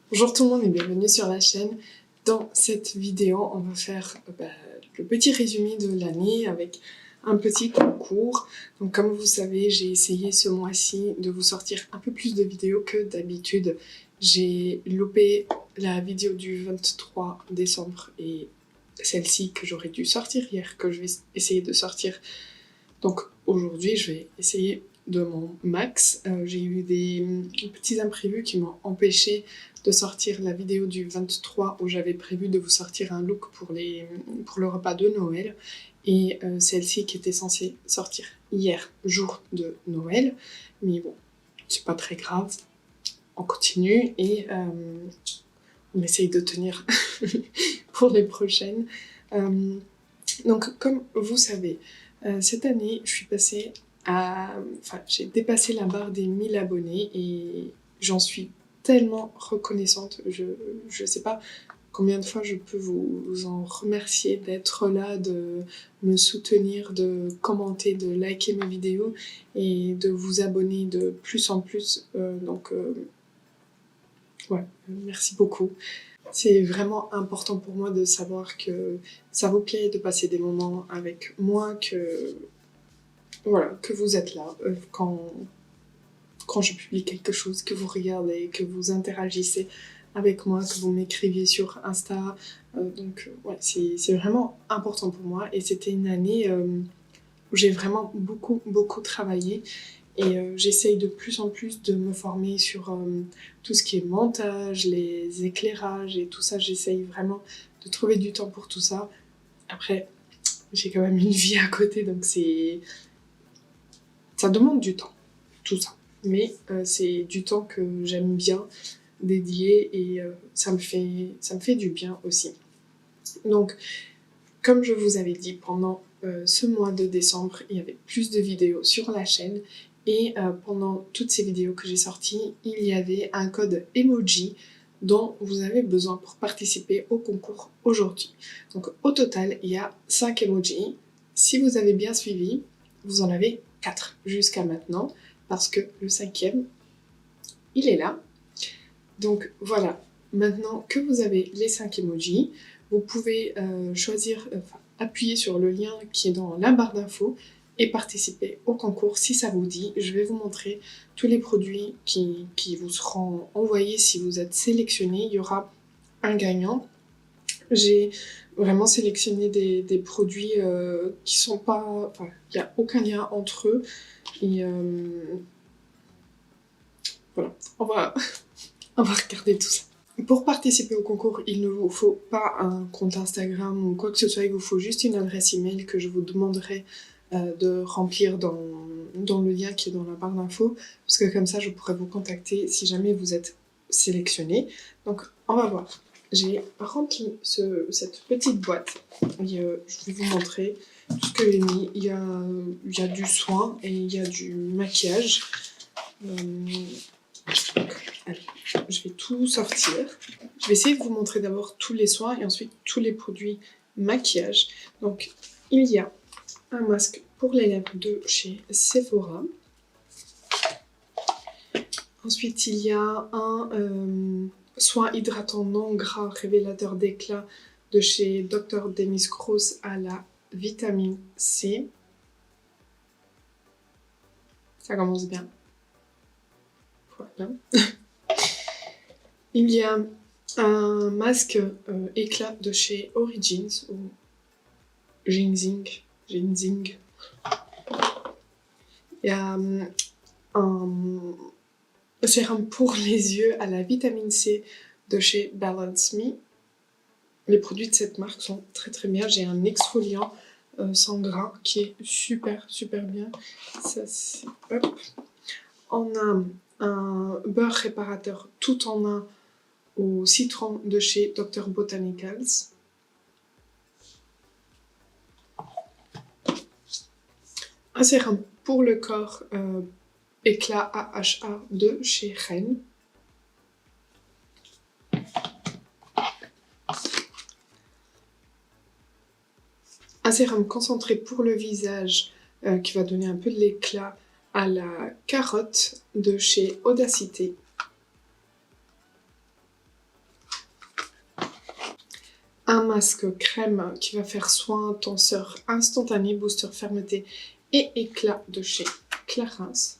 Bonjour tout le monde et bienvenue sur la chaîne. Dans cette vidéo, on va faire le petit résumé de l'année avec un petit concours. Donc comme vous savez, j'ai essayé ce mois-ci de vous sortir un peu plus de vidéos que d'habitude. J'ai loupé la vidéo du 23 décembre et celle-ci que j'aurais dû sortir hier, que je vais essayer de sortir. Donc aujourd'hui, je vais essayer de mon max. J'ai eu des petits imprévus qui m'ont empêché de sortir la vidéo du 23 où j'avais prévu de vous sortir un look pour le repas de Noël et celle-ci qui était censée sortir hier, jour de Noël. Mais bon, c'est pas très grave, on continue et on essaye de tenir pour les prochaines. Donc comme vous savez, cette année, je suis passée j'ai dépassé la barre des 1000 abonnés et j'en suis tellement reconnaissante. Je sais pas combien de fois je peux vous en remercier d'être là, de me soutenir, de commenter, de liker mes vidéos et de vous abonner de plus en plus. Ouais, merci beaucoup. C'est vraiment important pour moi de savoir que ça vous plaît de passer des moments avec moi, que vous êtes là quand je publie quelque chose, que vous regardez, que vous interagissez avec moi, que vous m'écriviez sur Insta. C'est vraiment important pour moi et c'était une année où j'ai vraiment beaucoup travaillé. Et j'essaye de plus en plus de me former sur tout ce qui est montage, les éclairages et tout ça. J'essaye vraiment de trouver du temps pour tout ça. Après, j'ai quand même une vie à côté, donc ça demande du temps, tout ça. Mais c'est du temps que j'aime bien dédier et ça me fait du bien aussi. Donc, comme je vous avais dit, pendant ce mois de décembre, il y avait plus de vidéos sur la chaîne. Et pendant toutes ces vidéos que j'ai sorties, il y avait un code emoji dont vous avez besoin pour participer au concours aujourd'hui. Donc au total, il y a 5 emojis. Si vous avez bien suivi, vous en avez 4 jusqu'à maintenant, parce que le 5e, il est là. Donc voilà, maintenant que vous avez les 5 emojis, vous pouvez appuyer sur le lien qui est dans la barre d'infos et participer au concours si ça vous dit. Je vais vous montrer tous les produits qui vous seront envoyés si vous êtes sélectionné. Il y aura un gagnant. J'ai vraiment sélectionné des produits qui sont pas... Enfin, il n'y a aucun lien entre eux. Et voilà, on va regarder tout ça. Pour participer au concours, il ne vous faut pas un compte Instagram ou quoi que ce soit, il vous faut juste une adresse email que je vous demanderai de remplir dans le lien qui est dans la barre d'infos, parce que comme ça je pourrai vous contacter si jamais vous êtes sélectionné. Donc on va voir. J'ai rempli cette petite boîte et je vais vous montrer tout ce que j'ai mis. Il y a du soin et il y a du maquillage. Allez, je vais tout sortir. Je vais essayer de vous montrer d'abord tous les soins et ensuite tous les produits maquillage. Donc, il y a un masque pour les lèvres de chez Sephora. Ensuite, il y a un soin hydratant non gras révélateur d'éclat de chez Dr. Dennis Gross à la vitamine C. Ça commence bien. Voilà. Il y a un masque éclat de chez Origins ou Ginseng. Il y a un sérum pour les yeux à la vitamine C de chez Balance Me. Les produits de cette marque sont très bien. J'ai un exfoliant sans gras qui est super bien. Ça, c'est... Hop. On a un beurre réparateur tout en un au citron de chez Dr. Botanicals. Un sérum pour le corps éclat AHA de chez Rennes. Un sérum concentré pour le visage qui va donner un peu de l'éclat à la carotte de chez Audacité. masque crème qui va faire soin, tenseur instantané, booster fermeté et éclat de chez Clarins.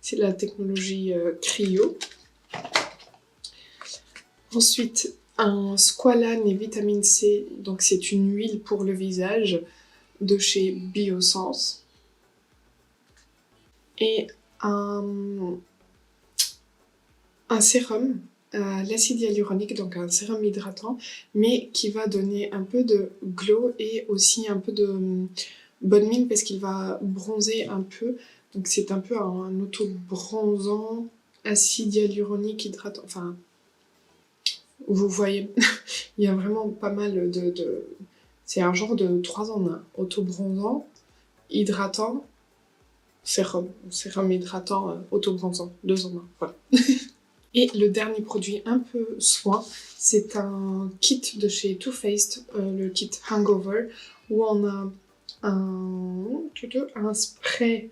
C'est la technologie cryo. Ensuite, un squalane et vitamine C, donc c'est une huile pour le visage de chez Biosense. Et un sérum, l'acide hyaluronique, donc un sérum hydratant, mais qui va donner un peu de glow et aussi un peu de bonne mine parce qu'il va bronzer un peu. Donc c'est un peu un auto-bronzant, acide hyaluronique hydratant, enfin... Vous voyez, il y a vraiment pas mal de... C'est un genre de 3 en 1. Auto-bronzant, hydratant, sérum. Sérum hydratant, auto-bronzant. 2 en 1, voilà. Et le dernier produit un peu soin, c'est un kit de chez Too Faced, le kit Hangover, où on a un spray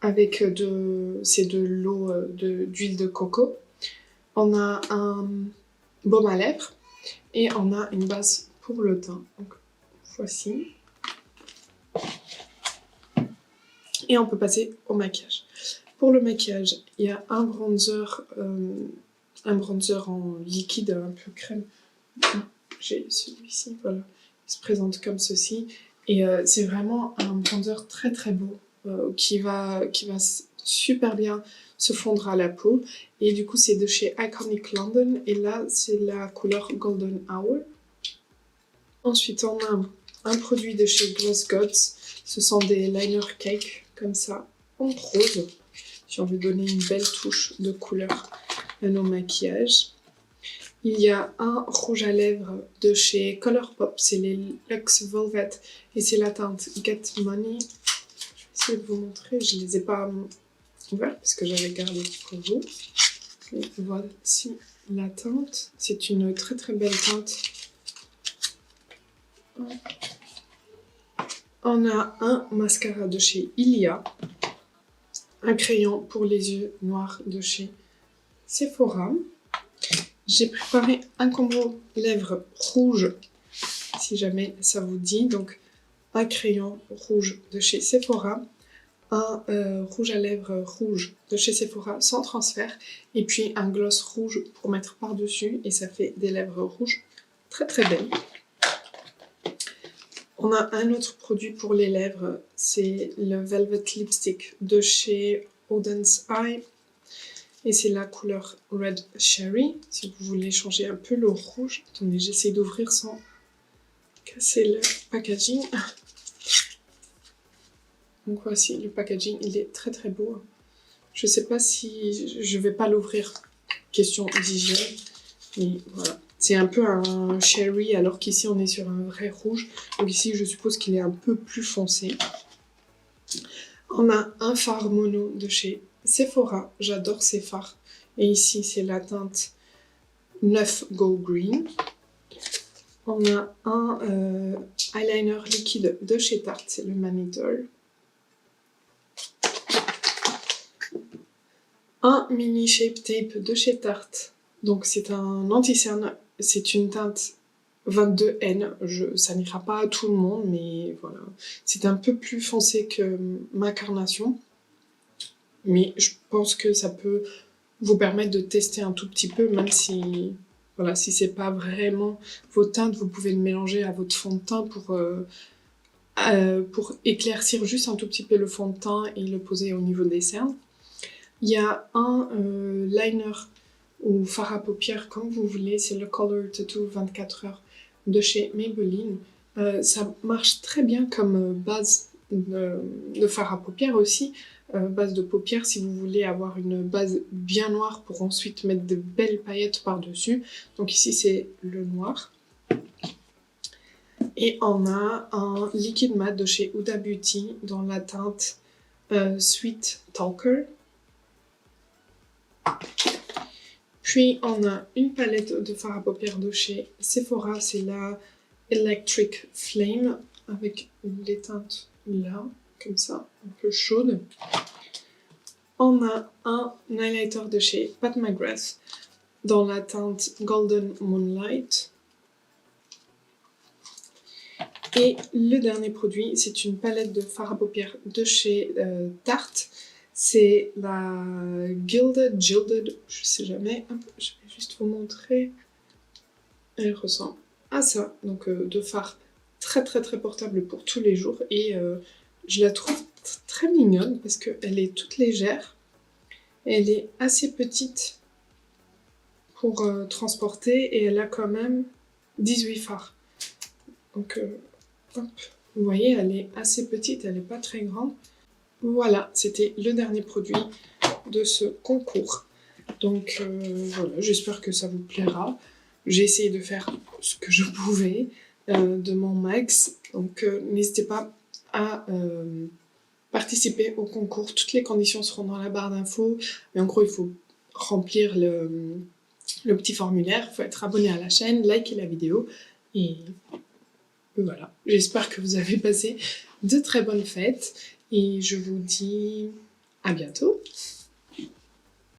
avec c'est de l'eau d'huile de coco. On a un baume à lèvres et on a une base pour le teint. Donc voici. Et on peut passer au maquillage. Pour le maquillage, il y a un bronzer en liquide un peu crème. J'ai celui-ci, voilà. Il se présente comme ceci. Et c'est vraiment un bronzer très très beau qui va super bien se fondre à la peau. Et du coup, c'est de chez Iconic London. Et là, c'est la couleur Golden Hour. Ensuite, on a un produit de chez Gloss Gods. Ce sont des liner cake, comme ça, en rose. Si on veut donner une belle touche de couleur à nos maquillages. Il y a un rouge à lèvres de chez Colourpop. C'est les Luxe Velvet. Et c'est la teinte Get Money. Je vais essayer de vous montrer. Je ne les ai pas ouverts parce que j'avais gardé pour vous. Et voici la teinte. C'est une très très belle teinte. On a un mascara de chez Ilia, un crayon pour les yeux noirs de chez Sephora. J'ai préparé un combo lèvres rouge, si jamais ça vous dit. Donc un crayon rouge de chez Sephora, un rouge à lèvres rouge de chez Sephora sans transfert, et puis un gloss rouge pour mettre par-dessus, et ça fait des lèvres rouges très très belles. On a un autre produit pour les lèvres, c'est le Velvet Lipstick de chez Auden's Eye. Et c'est la couleur Red Cherry, si vous voulez changer un peu le rouge. Attendez, j'essaie d'ouvrir sans casser le packaging. Donc voici le packaging, il est très très beau. Je sais pas si je vais pas l'ouvrir, question d'hygiène, mais voilà. C'est un peu un cherry, alors qu'ici on est sur un vrai rouge. Donc ici, je suppose qu'il est un peu plus foncé. On a un fard mono de chez Sephora. J'adore ces fards. Et ici, c'est la teinte 9 Go Green. On a un eyeliner liquide de chez Tarte. C'est le Manidol. Un mini shape tape de chez Tarte. Donc c'est un anti-cerne. C'est une teinte 22N. Ça n'ira pas à tout le monde, mais voilà. C'est un peu plus foncé que ma carnation. Mais je pense que ça peut vous permettre de tester un tout petit peu, même si, voilà, si c'est pas vraiment vos teintes, vous pouvez le mélanger à votre fond de teint pour éclaircir juste un tout petit peu le fond de teint et le poser au niveau des cernes. Il y a un liner ou fard à paupières, comme vous voulez, c'est le Color Tattoo 24 heures de chez Maybelline. Ça marche très bien comme base de fard à paupières aussi, base de paupières si vous voulez avoir une base bien noire pour ensuite mettre de belles paillettes par-dessus. Donc ici c'est le noir. Et on a un liquide mat de chez Huda Beauty dans la teinte Sweet Talker. Puis on a une palette de fard à paupières de chez Sephora, c'est la Electric Flame avec les teintes là, comme ça, un peu chaudes. On a un highlighter de chez Pat McGrath dans la teinte Golden Moonlight. Et le dernier produit, c'est une palette de fard à paupières de chez Tarte. C'est la Gilded, je sais jamais, hop, je vais juste vous montrer. Elle ressemble à ça, donc de fard très portable pour tous les jours. Et je la trouve très mignonne parce qu'elle est toute légère. Elle est assez petite pour transporter et elle a quand même 18 fards. Donc, hop, vous voyez, elle est assez petite, elle n'est pas très grande. Voilà, c'était le dernier produit de ce concours. Donc voilà, j'espère que ça vous plaira. J'ai essayé de faire ce que je pouvais de mon max. Donc n'hésitez pas à participer au concours. Toutes les conditions seront dans la barre d'infos. Mais en gros, il faut remplir le petit formulaire. Il faut être abonné à la chaîne, liker la vidéo. Et voilà, j'espère que vous avez passé de très bonnes fêtes. Et je vous dis à bientôt.